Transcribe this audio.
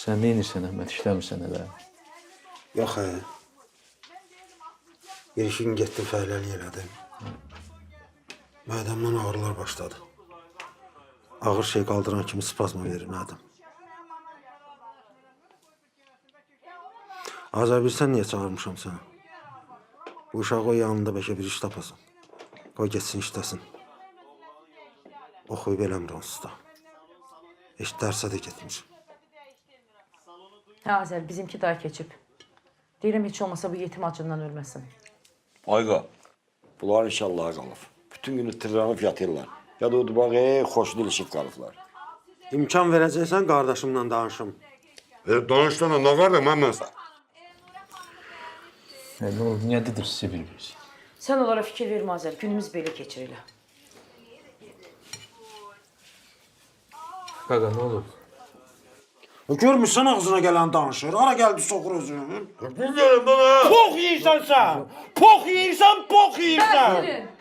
Sən neynirsən Əhməd, işləmirsən elə? Yox, bir işin getdim, fəhləlik elədim. Mədəmdən ağrılar başladı. Ağır şey qaldıran kimi spazma verir mədim. Azər, bilsən niyə çağırmışam səni? Bu uşağı o yanında bəlkə bir iş tapasın. Qoy getsin, işləsin. Oxuyub eləmir onsuz da. Heç dərsə də getmir. Hə Azər, bizimki daha keçib. Deyirəm, heç olmasa bu yetim acından ölməsin. Ayqa, bunlar inşallah qalıb. Bütün günü tırranıb yatırlar. Ya da o bağı xoşlu ilişib qalıblar. İmkan verəcəksən, qardaşımla danışım. Danışsana, nə var da mən sən? Nə oldu, niyə dedir sizi bilmirsiniz? Sən onlara fikir vermə Azər, günümüz belə keçir elə. Qaqa, nə olub? Görmürsən ağzına gələn danışır. Ara gəldi soxur özünü. Bu gəlin bana. Pox yeyirsən sən! Pox yeyirsən, pox yeyirsən! Bəzirin!